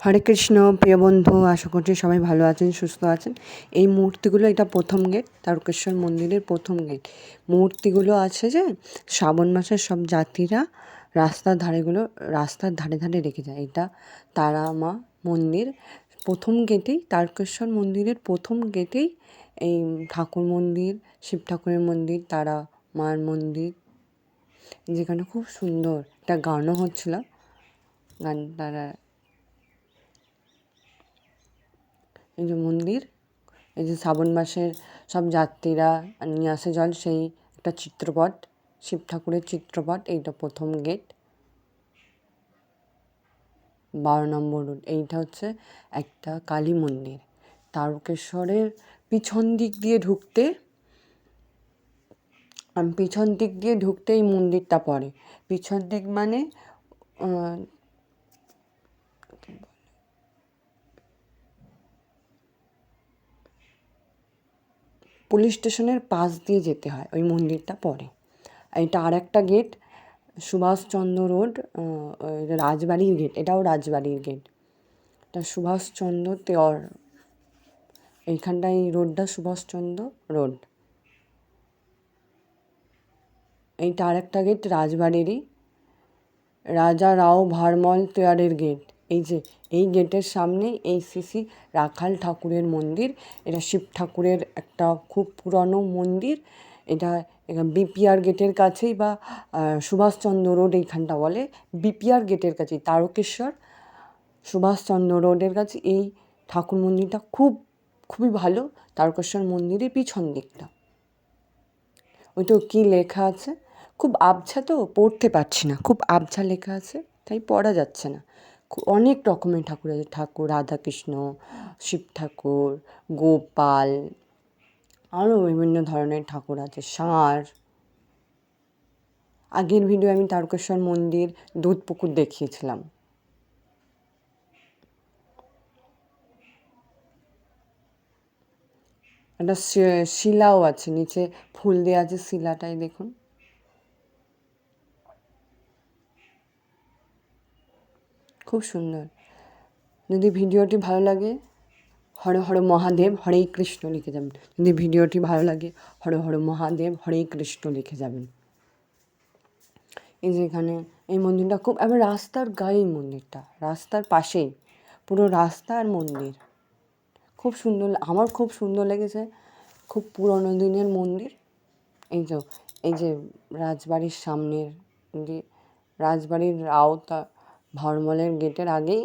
হরে কৃষ্ণ প্রিয় বন্ধু, আশা করছি সবাই ভালো আছেন, সুস্থ আছেন। এই মূর্তিগুলো, এটা প্রথম গেট, তারকেশ্বর মন্দিরের প্রথম গেট। মূর্তিগুলো আছে যে শ্রাবণ মাসের সব জাতিরা রাস্তার ধারে ধারে রেখে যায়। এটা তারা মা মন্দির। প্রথম গেটেই, তারকেশ্বর মন্দিরের প্রথম গেটেই এই ঠাকুর মন্দির, শিব ঠাকুরের মন্দির, তারা মার মন্দির, যেখানে খুব সুন্দর একটা গানও হচ্ছিল। তারা এই যে মন্দির, এই যে শ্রাবণ মাসের সব যাত্রীরা নিয়ে আসে জল, সেই একটা চিত্রপট, শিব ঠাকুরের চিত্রপট। এইটা প্রথম গেট, 12 নম্বর রোড। এইটা হচ্ছে একটা কালী মন্দির। তারকেশ্বরের পিছন দিক দিয়ে ঢুকতে এই মন্দিরটা পড়ে। পিছন দিক মানে পুলিশ স্টেশনের পাশ দিয়ে যেতে হয়, ওই মন্দিরটা পড়ে। এটা আর একটা গেট, সুভাষচন্দ্র রোড, রাজবাড়ির গেট। এটাও রাজবাড়ির গেট। এটা সুভাষচন্দ্র তেওর, এইখানটা এই রোডটা সুভাষচন্দ্র রোড। এইটা আর একটা গেট রাজবাড়িরই, রাজা রাও ভারমল তেওয়ারের গেট। এই যে এই গেটের সামনে এই শ্রী রাখাল ঠাকুরের মন্দির। এটা শিব ঠাকুরের একটা খুব পুরনো মন্দির। এটা বিপিআর গেটের কাছেই, বা সুভাষচন্দ্র রোড এইখানটা বলে, বিপিআর গেটের কাছেই, তারকেশ্বর সুভাষচন্দ্র রোডের কাছে এই ঠাকুর মন্দিরটা খুবই ভালো। তারকেশ্বর মন্দিরের পিছন দিকটা, ওইটা কী লেখা আছে, খুব আবছা, তো পড়তে পারছি না, খুব আবছা লেখা আছে, তাই পড়া যাচ্ছে না। অনেক রকমের ঠাকুর আছে, রাধাকৃষ্ণ, শিব ঠাকুর, গোপাল, আরও বিভিন্ন ধরনের ঠাকুর আছে, ষাঁড়। আগের ভিডিও আমি তারকেশ্বর মন্দির, দুধ পুকুর দেখিয়েছিলাম। একটা শিলাও আছে, নিচে ফুল দেওয়া আছে, শিলাটাই দেখুন। খুব সুন্দর। যদি ভিডিওটি ভালো লাগে, হর হর মহাদেব হরে কৃষ্ণ লিখে যাবেন। যদি ভিডিওটি ভালো লাগে, হর হর মহাদেব হরে কৃষ্ণ লিখে যাবেন। এই যে এখানে এই মন্দিরটা খুব, আবার রাস্তার গায়েই মন্দিরটা, রাস্তার পাশেই, পুরো রাস্তা আর মন্দির। খুব সুন্দর, আমার খুব সুন্দর লেগেছে, খুব পুরনো দিনের মন্দির। এই যে রাজবাড়ির সামনের, রাজবাড়ির রাও ভারমলের গেটের আগেই